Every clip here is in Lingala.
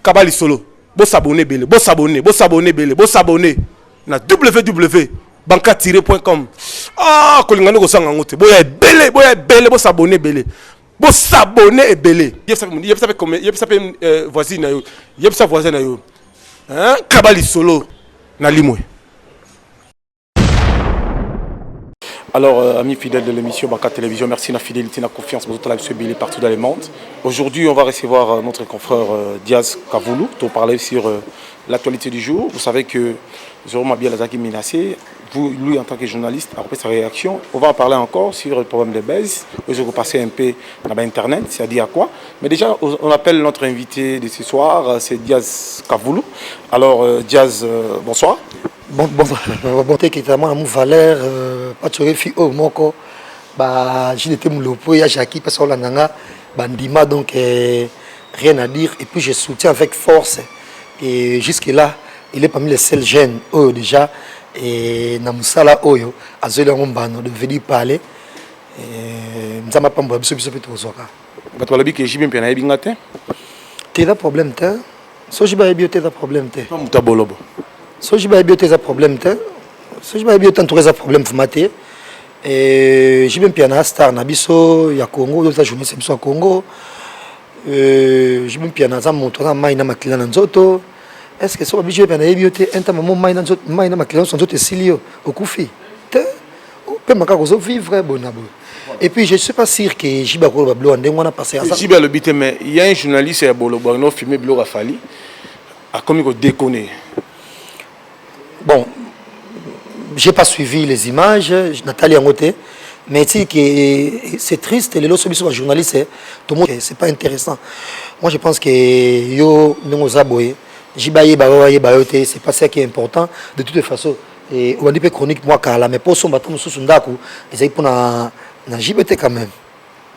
Kabali Solo. Bo s'abonner belé, bo s'abonner, bo s'abonner belé, bo s'abonner. Na www.banka-.com. Ah, kolingano ko sanga ngote. Boya belé, bo s'abonner belé. Bo s'abonner et belé. Yep ça voisine na yo. Yep ça voisin na yo. Hein? Kabali Solo na limwe. Alors, amis fidèles de l'émission Banka Télévision, merci de la fidélité et de la confiance. Vous êtes partout dans le monde. Aujourd'hui, on va recevoir notre confrère Diaz Kavoulou pour parler sur l'actualité du jour. Vous savez que Jérôme Abia Lazaki menacé, vous, lui en tant que journaliste, après sa réaction, on va en parler encore sur le problème de base. Je vais passer un peu dans Internet, c'est-à-dire à quoi. Mais déjà, on appelle notre invité de ce soir, c'est Diaz Kavoulou. Alors, Diaz, bonsoir. Bon, qui est vraiment valeur, pas de fi au moko, j'ai été moulopo, il y a Jackie, parce qu'on a bandima, donc rien à dire. Et puis je soutiens avec force. Et jusque-là, il est parmi les seuls jeunes, déjà, et Namusala Oyo, à Zélangombano, de venir parler. Nous avons pas de problème. Tu as un problème, tu as un problème. So je vais bien un problème so je vais bien un problème formaté et j'ai bien piano star na biso ya Congo d'autres journée c'est biso Congo j'ai bien piano za moto na mai na makila na nzoto est-ce que so obligé piano ebioté un temps moment mai na nzoto mai na makila na nzoto silio okufi te peut maka ko vivre bonabo et puis je suis pas sûr que jiba ko bablo ande ngona passer à ça jiba le bité mais il y a un journaliste à Bolobo no filmé Bilo Rafali a comme il déconner. Bon, je n'ai pas suivi les images, Nathalie Angoté, mais c'est triste, les lots sont journalistes, tout le monde, c'est pas intéressant. Moi, je pense que yo n'ngozaboye, jibaye bayote, c'est pas ça qui est important. De toute façon, et on dit pas chronique moi car la mais pour son bâton sous sundaku, ils pour na JBT quand même.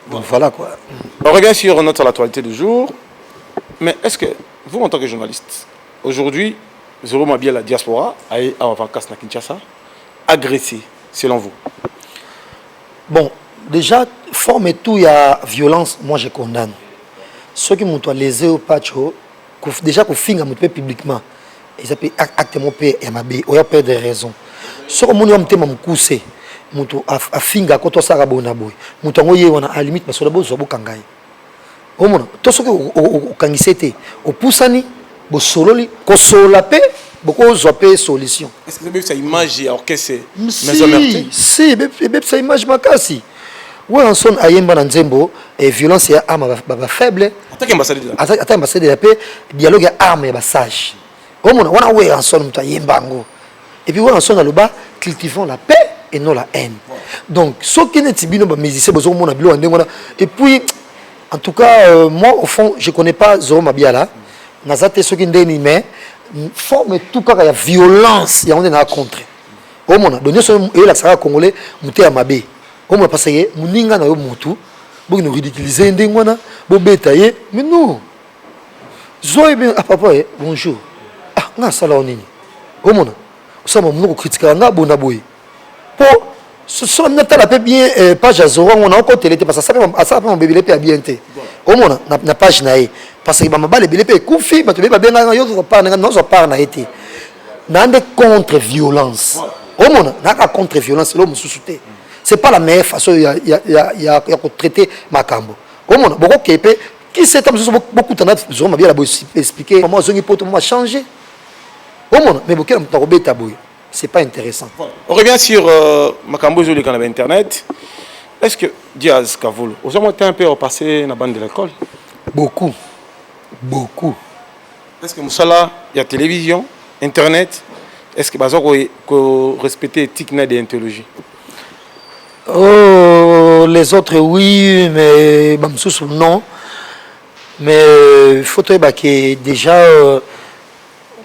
Donc voilà quoi. On revient sur notre actualité du jour. Mais est-ce que vous, en tant que journaliste, aujourd'hui, Jérôme Abia la diaspora a vacances à Kinshasa, agressé, selon vous? Bon, déjà, forme et tout, il y a violence, moi je condamne. Ceux qui m'ont lésé au patcho, déjà qu'on finit publiquement, ils appellent acte mon père et ma bé, il y a pas de raison. Ceux qui m'ont été coussé, m'ont a finga quand on s'arrabe au naboy, m'ont envoyé à la limite, parce que d'abord, ils ont kangai. Au moins, tout ce qui au kangisete, au poussani, au sololi, au solapé, beaucoup de solutions. Est-ce que vous avez cette image orchestre? Si, ça image makasi. Ouais, on sonne à Yemba Nzembo et violence et arme faible. Attaque ambassadeur. Attaque ambassadeur de la paix, dialogue et arme et sage. Au moins, on a ouais en sonne à Yemba ngo. Et puis on en sonne à l'oba, cultivons la paix et non la haine. Donc, ce qui n'est pas musicien, besoin mon abilo et puis, en tout cas, moi au fond, je connais pas Jérôme Abiala. Nazate ce qui n'est mais forme tout cas il y a violence il y a on est à contre au monde donner ce et la sara congolais muté à mabé au monde parce que muninga na yo mutu bo nous ridiculiser ndengwana bo betaye mais non zoe bien à papa bonjour ah na sala onini au monde ça m'a nous critiquer nga bona boy po ce sont na tala peu bien page azoro on a encore télé parce que ça mon bébé le bien té au monde na page naé parce que mama les bébé koufi ba to bébé benga yo so pas non so pas na été nande contre violence au monde na contre violence l'homme sous-souté c'est pas la meilleure façon il y a traiter makambo au monde beaucoup qui c'est beaucoup tendance Jérôme bien la expliquer comment zongi poto m'a changé au monde mais beaucoup na robeta boy c'est pas intéressant. On revient sur makambo sur le canal internet. Est-ce que Diaz Kavoulou vous avez un peu repassé dans la bande de l'école? Beaucoup. Est-ce que Moussala, il y a télévision, internet, est-ce que vous respectez l'éthique et l'idéologie? Oh, les autres oui, mais non. Mais il faut que déjà,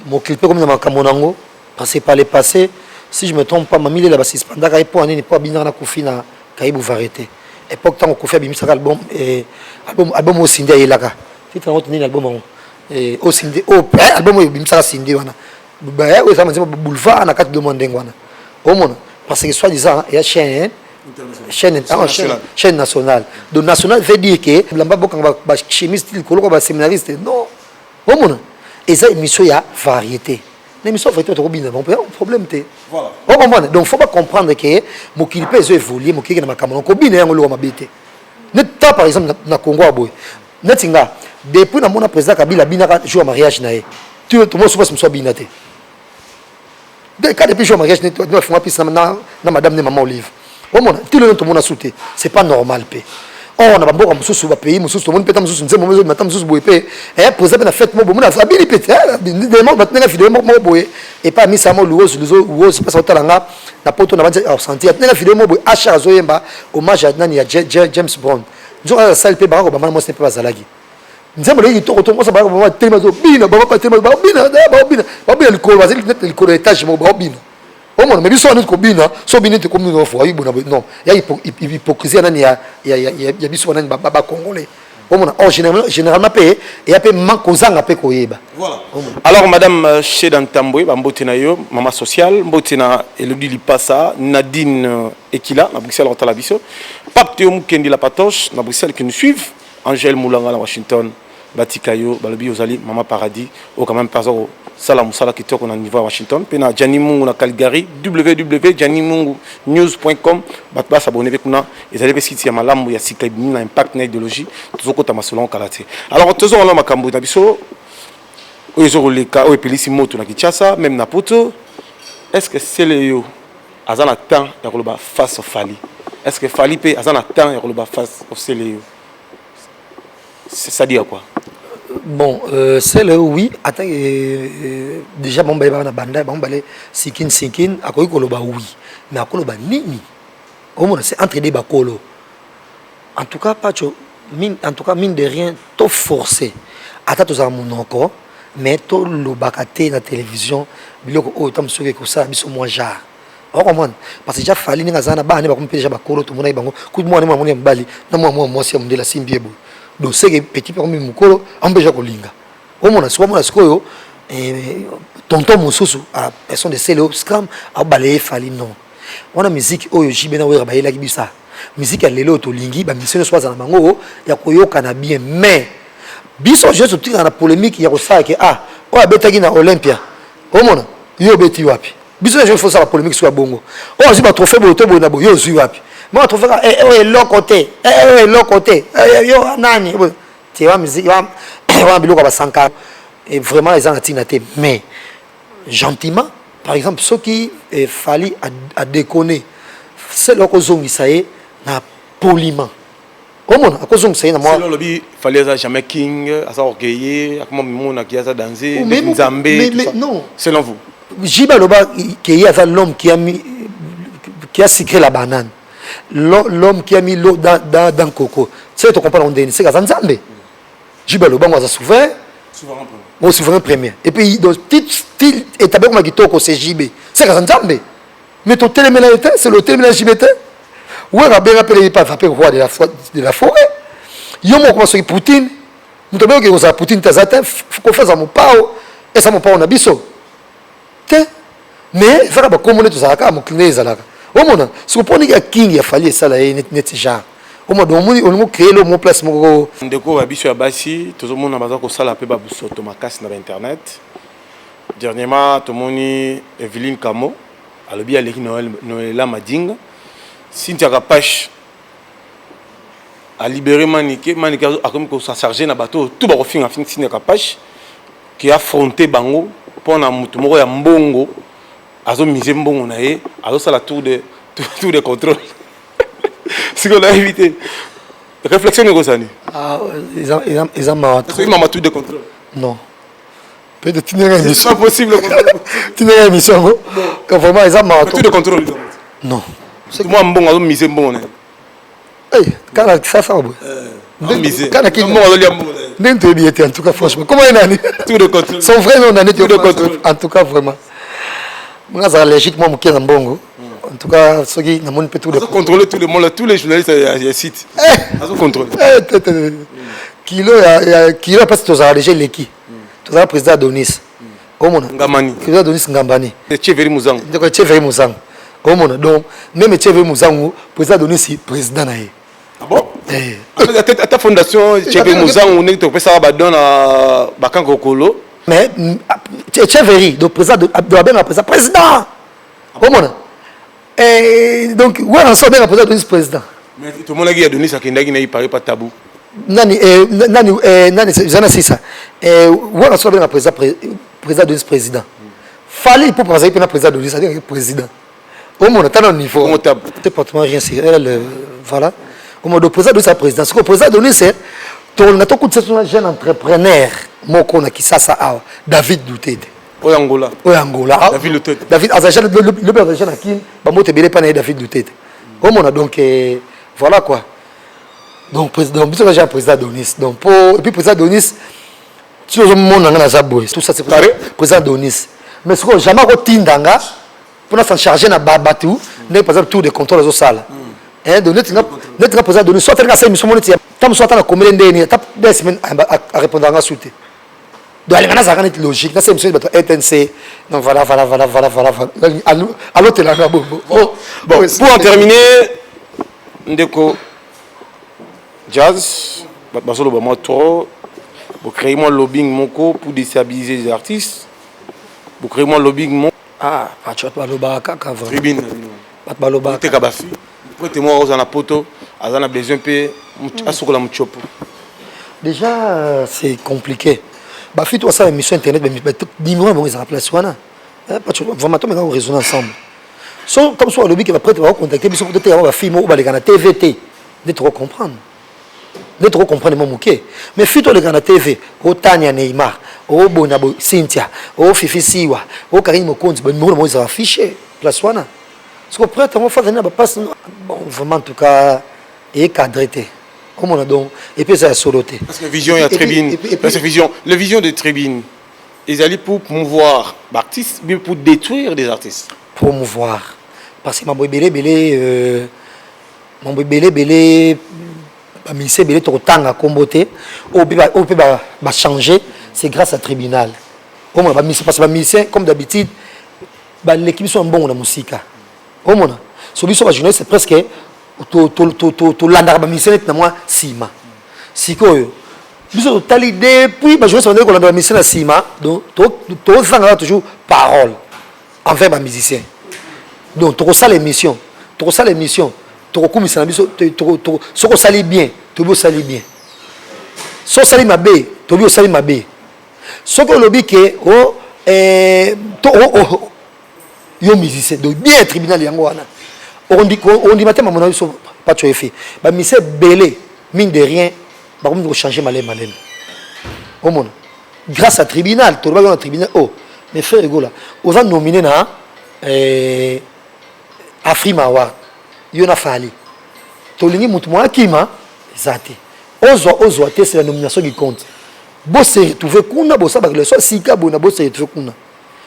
mon clip comme dans ma camonango, passé par le passé, si je ne me trompe pas, ma mille là-bas, c'est pendant qu'il n'y a pas bien Koufi na Kaibou Varete. Époque tant qu'on fait un album au Sindé et Laga. C'est un autre album au Sindé, album au Bimsara Sindé. Bah, oui, ça m'a dit boulevard na 4 demandes d'Engwana. Au monde, parce que soi-disant, il y a chaîne nationale. Donc nationale veut dire que l'amba bokanga ba chimiste, le séminariste. Non. Au monde. Et ça, émission, il y a variété. L'émission variété, tu as un problème. Voilà. Donc, il ne faut pas comprendre que mon clip est évolué, mon clip est dans caméra. Donc, il y a un bête. Par exemple, dans le Congo, depuis que mon président Kabila a joué au mariage, tout le monde se soit bien. Depuis joué au mariage, tu as madame et maman Olive. Tout le monde a sauté. Ce n'est pas normal. On a beaucoup de pays, tout le monde peut être et pas mis ça hommage à James Bond. Mais bien sûr, notre cobine, so bien te comme nous fois, non. Il y a hypocrisie, il y a congolais. Généralement, il y a peu manque aux ans après koyeba. Voilà. Alors, Madame Chedan Tamboué, Mbotenayo, Maman Sociale, Mbotena Elodie Lipassa, Nadine Ekila, à Bruxelles, on t'a la vision. Pape Théo Mukendi La Patoche, à Bruxelles, qui nous suivent. Angèle Moulanga, à Washington. Batikayo, Balobi Ozali, Mama Paradis, ou quand même par exemple, Salam Sala qui est au niveau à Washington, puis na Gianni Mungu na Calgary, www.giannimungunews.com, batba s'abonner avec nous, et allez voir si il y a malam ou il y a si na impact na idéologie, tout ce que tu as selon Kalaté. Alors toujours on a makambo tabiso, oyezo le cas, ou epelisi moto na Kinshasa, même na Poto. Est-ce que c'est le yo azana temps ya koloba face au Fali? Est-ce que Fali pe azana temps ya koloba face au c'est le yo? Ça dit à quoi? Bon, c'est le oui. Attends, déjà, bon, bah, on a bandé, bon, bah, sikin, à quoi il oui. Mais à quoi il nini? Au moins, c'est entre des bakolo. En tout cas, pas en tout cas, mine de rien, tout forcé. Attends, tout ça, mon encore, mais tout le bakaté la télévision, biloko, oh, t'as m'souvé que ça, biso moi jar. Parce que déjà, fallu n'ga zana, bah, n'est pas comme déjà bakolo, tout le monde est bango. Coup de moi, moi, mon bali, non, moi, c'est mon de la simbiebo. Donc c'est que petit peu comme mukolo ambeja kolinga omona siko mona siko tonton mususu a personne de celo scam a balayer Fali non on a musique oyo jibena wera bayela kibisa musique ya lelo to lingi ba mission so za na bango ya koyoka na bien mais biso je surtout na polémique ya kosaka ke o abetaki na Olympia omona yo beti wapi biso je faut ça la polémique sur bongo o azi ba trophée boto bo na bo yo zui wapi. Moi, je trouve que l'autre côté, l'autre côté, nani, tu vois, musique, et vraiment les gens ont mais gentiment, par exemple, ceux qui fallait à déconner, c'est leur cause ça est na poliment. Au moins, à cause ça est na moi. C'est le fallait jamais king, à ça orgueillé, à comment mon a qui a ça dansé, mais non. Selon vous. Jiba loba qui y a l'homme qui a sucré la banane. L'homme qui a mis l'eau dans coco. Tu sais, tu comprends, on c'est Kazanzambe. Jibalo Bango a souverain. Souverain premier. Et puis, dans petit établi comme Kitoko, c'est JB. C'est Kazanzambe. Mais ton téléménage, c'est le téléménage JBT. Où est-ce que rappelé pas le roi de la forêt? Yomo commence sur Poutine. Nous avons dit que Poutine Tazata, il faut qu'on fasse mon pao. Et ça, mon pao, on a biso. Mais, il faut que communiquer tout ça, mon client est là. Au moins, si vous prenez un king, il a fallu ça là, net genre. Au moins, on a créé le mot place mon. Ndeko Abisso Abassi, tout le monde a besoin que ça la paix babuso Tomakas sur internet. Dernièrement, tout le monde Evelyne Kamo, à l'objet Aleki Noëlla Madinga, Cynthia Kapache a libéré Maniké a comme que ça chargé na bateau tout ba refin afin Cynthia Kapache qui a affronté Bango pour na mutu moko ya mbongo. Azo misé mbongo na ye, azo ça la tour de contrôle. Si on a évité. Réflexion négociée. Ils ont marre. Est-ce qu'il m'a tour de contrôle? Non. Peut-être tu n'es pas émission. C'est pas possible. Tu n'es pas émission. Quand vraiment ils ont marre. Tour de contrôle. Non. C'est moi mbongo azo misé mbongo. Hey, quand ça va. Misé. Quand qui mbongo azo liambo. N'est pas bien en tout cas franchement. Comment il a dit? Tour de contrôle. Son vrai nom n'a tour de contrôle. En tout cas vraiment. Moi, c'est allergique, moi, je suis bongo. En tout cas, ceux qui n'ont pas tout de contrôler tout le monde, tous les journalistes à site. Ils contrôler. Kilo, parce que tu as allergique l'équipe. Tu as le président Adonis. Ngamani. Président Adonis Ngambani. Tcheveri Mouzang. Tcheveri Mouzang. Donc, même Tcheveri Mouzang, président Adonis, président. Ah bon? À ta fondation, Tcheveri Mouzang, on est au Pessa Badon à Bakan Kokolo. Mais Tchévéry, donc président de la président. Comment? Et donc, où est-ce que le président de président? Mais tout le monde a donné ça qui n'a pas pas tabou. Nani, j'en ai ça. Où est-ce que le président de président? Fallait pour passer pour le président de président. Au moins, on a un niveau. Département rien, c'est elle, voilà. Au moins, le président de sa présidence. Ce que le président de c'est on a tout un jeune entrepreneur, moko na kisasa awa, David Lutete. Au Angola. David Lutete. David, le père de jeune qui va monter bien pas David Lutete. Au moins, donc voilà quoi. Donc président, bisous j'ai président Donis. Donc pour et puis président Donis, tu le monde na zaboy. Tout ça c'est président Donis. Mais ce que jamais retindanga pour nous s'en charger na babatu, n'est par exemple tout de contrôle aux salles. Hein, donc notre président Donis soit faire ça mission monéti. Tam soit na combien d'années, tap des semaines à répondre à souté. Donc elle a une logique, c'est mission de ETNC. Donc voilà. À l'autre là bon. Pour en terminer, ndeko Jazz, basolo ba moi trop, pour créer mon lobbying moko pour déstabiliser les artistes. Pour créer mon lobbying mon tu vas baloba kaka va. Tribune. Baloba. Te kabafi. Prêtez-moi aux ana poto, azana besoin pe asukola muchopo. Déjà c'est compliqué. Bah fit toi ça émission internet mais dis-moi bon ils rappellent soina. Vraiment toi on raisonne ensemble. Comme soit lobby qui va prêter va contacter biso pour te avoir film ou ba les gars na TVT. De trop comprendre. Ne trop comprendre mon moqué. Mais fit toi les gars na TV, au Tania Neymar, au Bonabo Cynthia, au Fifi Siwa, au Karim Mokonzi, ben nous ils affiché place soina. Ce que prête on va faire venir passe bon vraiment en tout cas et cadré. Comme on a donc et puis ça a soloté. Parce que vision il y a Tribune. Parce que vision, la vision de Tribune, ils allaient pour promouvoir l'artiste, mais pour détruire des artistes. Promouvoir. Parce que ma boy belé ministère belé trop tanga comboté au peut ba changer c'est grâce à tribunal. Comme ba ministère parce que ba ministère comme d'habitude ba l'équipe sont bon na musique. Comme on a celui sur la journée c'est presque to landar ba ministère na moi sima. Sikoyo biso tali depuis ba journée sur ko landar ba ministère na sima donc to zanga toujours parole envers ba musicien. Donc tu ressens l'émission, tu recommences la mission, ce que ça bien, tu veux salir bien. Ce que ça ma bé, tu veux salir ma bé. Ce que le but que yo musicien, donc bien tribunal yangoana. On dit matin mon avis pas tu fait. Ba mission belé, mine de rien, ba comme changer malem. Au monde. Grâce à tribunal, tu vas dans le tribunal. Oh, mes frères et gars là, on va nominer na Afrima Award, Yona Fali. Tolingi Moutouma Akima, Zati. Ozo, c'est la nomination qui compte. Bosse, tu veux qu'on a bossé avec le soir, Sika, Bona, bosse, tu veux qu'on a.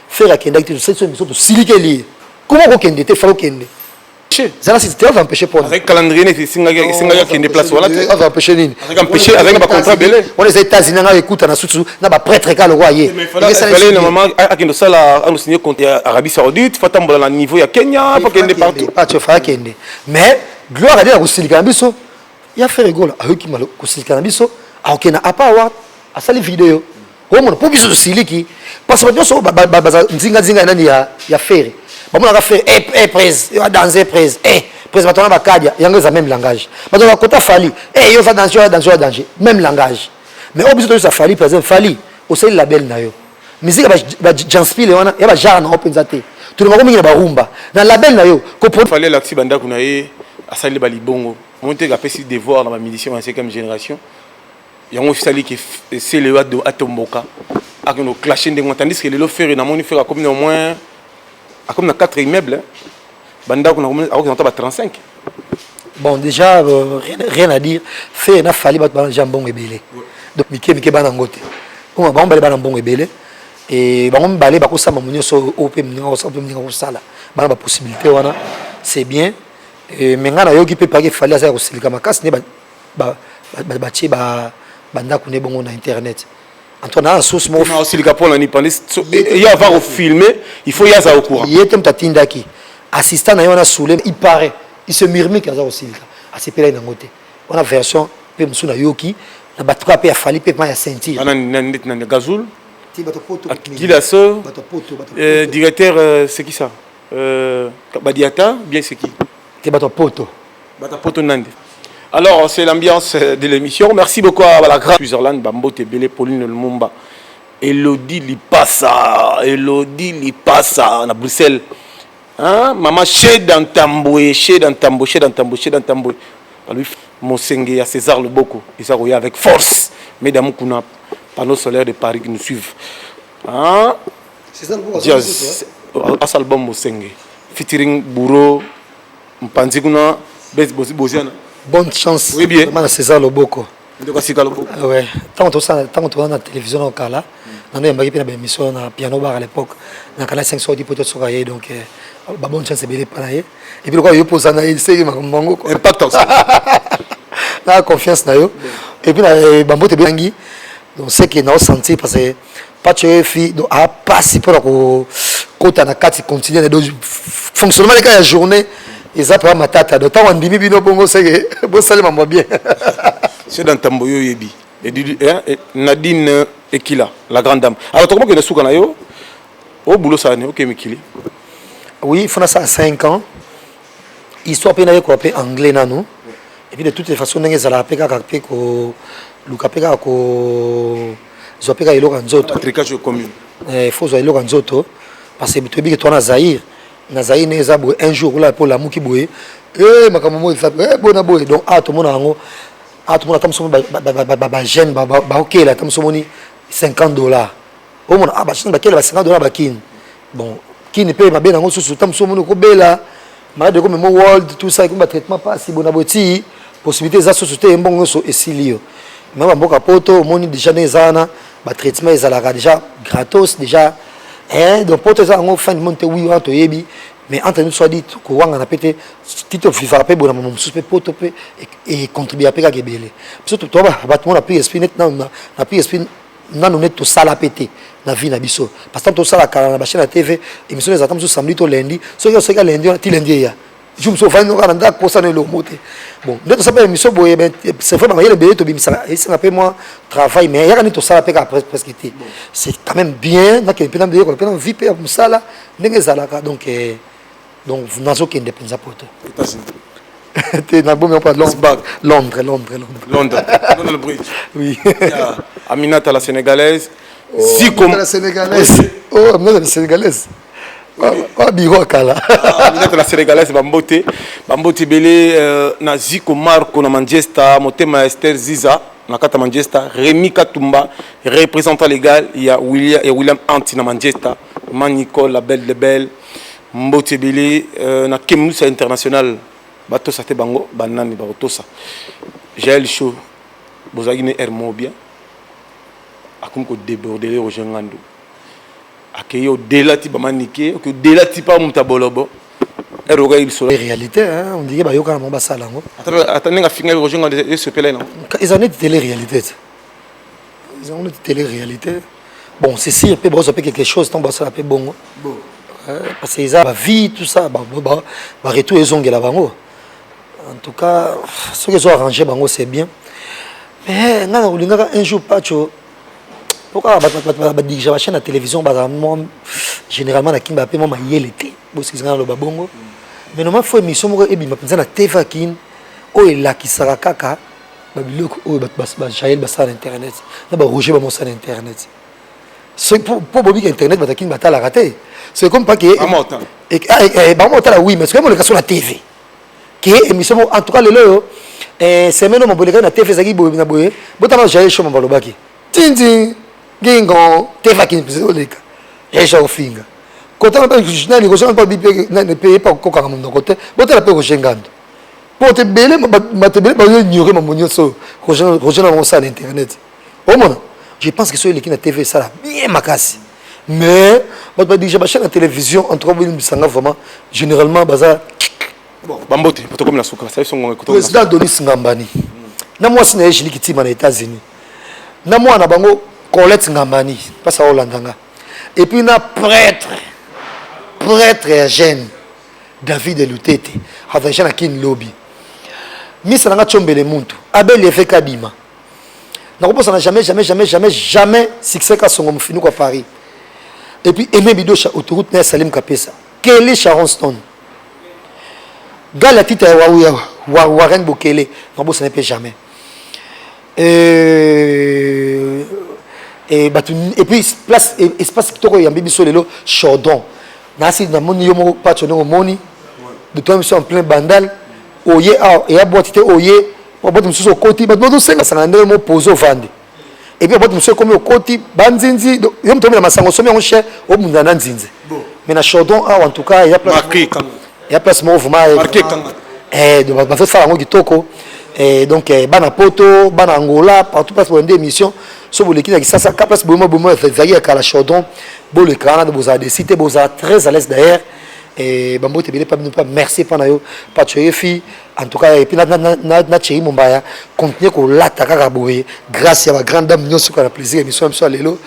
Faire à Kenda, tu sais, c'est une sorte de silikeli. Comment on kende, te faut kende. Ça, c'est va empêcher pour nous. Avec calendrier, c'est singa qui déplace. Voilà, on va empêcher Nini. Avec empêcher, avec un contrat belé. On les États-Unis, on écoute, on a soutenu, on a prêtre, on a le roi. Mais il fallait normalement, à qui nous ça, on nous signe contre Arabie Saoudite, faut tambour à niveau, il y a Kenya, faut kende partout. Pas tu fais kende. Mais, gloire à Dieu, au Silicabiso, il y a fait rigolo. À eux qui m'a au Silicabiso, à Okena, à pas avoir, à ça les vidéos. Au monde, pour biso de Siliki, parce que maintenant, Nzinga, il y a fait. On a fait presse, il va danser presse, presse, on a Kadia, il y a le même langage. Mais on a côté Fali, il va danger, même langage. Mais au besoin de ça Fali, par exemple, Fali, au sein de la belle nayo. Musique va Janspil, il y a genre dans open zate. Tout le monde a rumba. Dans la belle nayo, il fallait l'acti banda kunaye à salir bali bongo. On était capé de devoir dans ma milition en 5e génération. Il y a un officiel qui c'est le de Atomboka. Avec nos clashing de tandis que le faire na moni faire comme au moins comme dans 4 immeubles, banda qu'on a 35. Bon, déjà, rien à dire. Fait un fallu battre jambon et belé. Donc, Mickey Banangote. On va baller jambon et belé. Et on va baller, ça m'a mis sur OPM, ça là. Possibilité, c'est bien. Et maintenant, il peut pas fallu à ça aussi. Le camarade, n'est pas banda qu'on est bon sur Internet. Antoine a source mo aussi le capon la nipandis il y a avoir filmer il faut y avoir au courant il est un tindaki assistant na yona soulé il paraît il se murmure kaza aussi à ces pélés ngoté on a version pe msuna yoki na batuka pe a fali pe ma ya sentir ana net na gazul Gilasso. Directeur, c'est qui ça Badiata, bien c'est qui Batapoto Nandi. Alors, c'est l'ambiance de l'émission. Merci beaucoup à la grande Switzerland, Bambo Tebele, Pauline Lumumba, Elodie Lipassa, à Bruxelles. Hein? Maman, chez Dantamboué. Mosenge à César Leboko, ils sont avec force. Mesdames, Kuna, panneau solaire de Paris qui nous suivent. Hein? César Leboko, c'est album Mosenge. Featuring Bourreau, Mpanziguna, Boziana. Bonne chance. Oui, bien. César Leboko. Ouais. Tant que tu as la télévision au Kala, on a une émission à piano bar à l'époque. On a 5 sorties pour te soigner, donc bonne chance de pas et puis le quoi il pose en c'est mango impact aussi. La confiance na yo et puis na bambo te bengi donc c'est que na senti parce que pas tu fille donc a passer pour ko kota na kati continuer de fonctionnement de la journée et ça pas matata donc on dimi bino bongo c'est que bon ça le bien. C'est dans Tamboyo yebi et Nadine Ekila la grande dame. Alors comment que na souka na yo au boulot ça ne OK Mikili. Oui, il faut ça à 5 ans. Histoire de apprendre anglais nano. Et puis de toutes les façons, nous allons apprendre à apprendre à il faut aller au Nzoto parce que tu es en Zaïre. Na Zaïre n'est pas un jour là pour la mouki boue. Ma maman il fait bon aboye donc tout le monde a tout le monde a comme ba jeune ba OK là comme $50. Au monde ba jeune ba quel ba $50 ba kin. Bon qui ne paye ma bien dans sous tam somo ko bela ma de comme world tout ça comme traitement pas si bon aboti possibilité za société mbongo so esilio même mboka poto moni déjà nezana ba traitement ezalaka déjà gratos déjà donc poto za ngo fin de monte oui to yebi mais entre nous soit dit ko wanga na pété tito fifa pe bona mon suspect poto pe et contribuer à peka kebele surtout to ba battement na PSP net na PSP nanu net to sala pété na vie na biso parce que to sala kala na chaîne la TV émission les attentes samedi to lundi so que c'est lundi ti lundi ya je me souviens no kana nda ko sana le moté bon donc ça pas émission boye ben c'est vraiment il est to bimisa et ça appelle moi travail mais il y a to sala peka presque été c'est quand même bien na que pendant de ko pendant vie pe musala ndenge zalaka donc nazo ki indépendance poto États-Unis t'es na bon mais pas Londres le bridge oui Aminata la sénégalaise. Zico la sénégalaise. Oh, Aminata la sénégalaise. Ah, biro kala. Aminata la sénégalaise Bambote Belé na Zico Marco na Manchester, Motema Esther Ziza na kata Manchester, Rémi Katumba représentant légal, il y a William Anti na Manchester, Nicole la belle de belle, Mbote Belé na Kemusa international, bato sa te bango banani ba otosa. Jaël Chaud, bozagine Hermobia. Comme que déborder au Jengando. Accueillir delati bamanike, que delati pas mon tabolobo. Et regarde il sur la réalité hein, on dit bah yo kana mba sala ngo. Attendez à finir au Jengando et se pele non. Ils en ont télé-réalité. Ils ont une télé-réalité. Bon, c'est si peu bon ça peut quelque chose tant ça peut bon. Bon. Parce que ça vie tout ça bah retour ils ont la bango. En tout cas, ce qu'ils ont arrangé bango c'est bien. Mais un jour pas pourquoi dirige la chaîne à télévision généralement na kimba pe mama yelete parce que le babongo mais normalement faut émission mo ebi mapenza na TV kin o elakisaka kaka babiloko o ba Jaël ba sur internet na ba Roger ba mo sur internet c'est pour bobi internet ba kin batala raté c'est comme pas que et ba mo tala oui mais c'est comme le cas sur la TV que émission en tout cas le lo c'est même mo boleka na TV zaki bobi na boye botama Jaël show mo balobaki tin Gingo, Tefakin, Pizolika, Esha Ofinga. Quand on a pas de gens pas ne paye pas encore à mon côté, mais tu as pas Rogengando. Pour te bêler, ma te bêler, ignorer mon monio so, Roger dans mon salle internet. Au moins, je pense que ceux qui na TV ça bien ma casse. Mais, bah déjà ma chaîne à télévision, en trois minutes, ça vraiment généralement bazar. Bon, Bambote, pour comme la souka, ça ils sont écoutés. Président Donis Ngambani. Na moi c'est na qui tima na États-Unis. Na moi na bango Colette Ngambani, pas ça Hollandanga. Et puis na prêtre jeune David Lutete, avec Jean Akin Lobby. Miss Nanga Chombele Muntu, Abel Efe Kadima. on n'a jamais succès qu'à son fini à Paris. Et puis, Aimé Bido, autoroute Naya Salim Kapesa. Kelly Sharon Stone. Gala Tita Warren Bokele. Non, ça ne peut jamais. Et puis, place, espace qui est Yambi Solelo, Chordon. Nasi, dans mon yomo, patron, moni. De toi, en plein bandal. Oye, et à boîte, oye. On va te côté, mais nous sommes en poser au vendre. Et puis on va te comme au côté, banzinzi, il y a un peu de masango, sommet en cher, au monde d'un zinzi. Mais na Chordon, en tout cas, il y a place. Il y a place mouvement. Marqué quand. Donc on va faire un gitoko. Et donc bana poto, bana Angola, partout passe pour une émission. Sauf les qui ça place beaucoup fait à la Chordon. Bon le Canada, vous avez décidé, vous êtes très à l'aise d'ailleurs. Et bambo te pas merci pendant yo pas tuer fille en tout cas et puis na chéri mombaya continuer ko lata kaka boye grâce à la grande dame nyoso ko la plaisir émission so lelo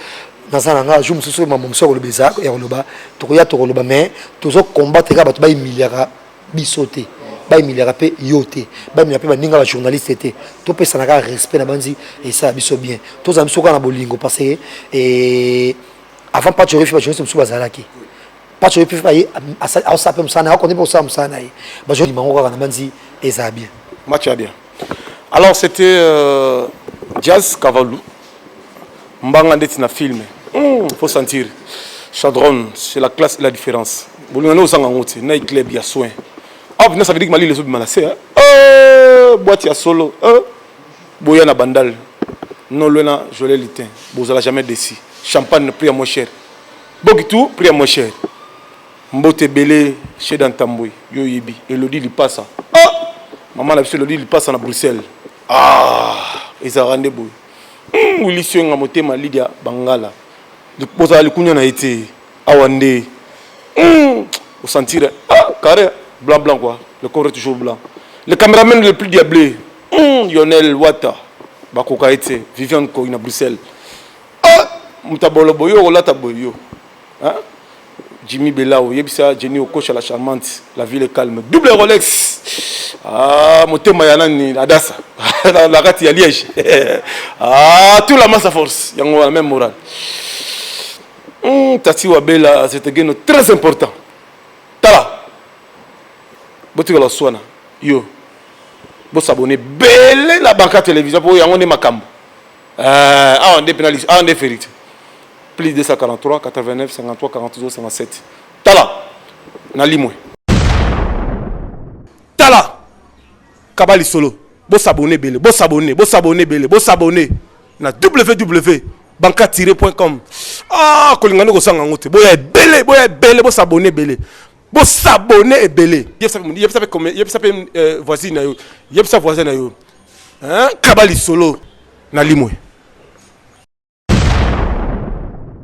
na sana nga jour mususu maman so ko le beza ya loba to loba mais toujours combattre ka bato ba milliard bisoté ba milliard pe yoté ba milliard pe ba ninga ba journaliste était to pesa na ka respect na banzi et ça biso bien to za biso ka na bolingo parce que et avant pas tuer fille ba journaliste mususu bazalaki pas tu peux faire à ça peut me s'en aller on est pour ça me s'en aller bah je dis mango quand on dit et ça bien match bien alors c'était Diaz Kavalou mbanga ndeti na film faut sentir Chadron c'est la classe et la différence bolingano osanga ngoti na club ya soin hop na ça veut dire que Mali les autres menacés boîte ya solo boya na bandal non lena jolé litin bozala jamais déçu champagne prix à moins cher bokitou prix à moins cher Mbote Belé chez Dantamboui, yo yebi, Elodie li passe. Maman la Elodie li passe à Bruxelles. Ils ont rendez-vous. Willy Sion a monté ma Lydia Bangala. Le posa le kunya na été awande. Au sentir carré blanc quoi, le corps est toujours blanc. Le caméraman le plus diablé, Lionel Wata, Bakoka été, Viviane Koina Bruxelles. Mutabolo boyo la taboyo. Hein? Jimmy Belao, Yebisa, Jenny Okocha la charmante, la ville est calme. Double Rolex. Moté Mayanani, Adassa. La rate à Liège. Tout la masse à force. Il y a la même morale. Tati Wabela, c'était un très important. Tala. Botti la soana. Yo. Bo s'abonner. Belle la banque à télévision pour y avoir des macambes. On est pénalisé. On est ferrite. Plus 243, 89, 53, 42, 57. Tala, Nalimwe. Tala, Kabali Solo. Bo s'abonner, belé. Bo s'abonner, bo s'abonner, belé. Bo s'abonner. Na www.banca-.com. Kolingano ko sanga ngote. Boya belé, bo s'abonner, belé. Bo s'abonner, belé. Yep ça voisine na yo. Yep ça voisin na yo. Hein? Kabali Solo. Nalimwe.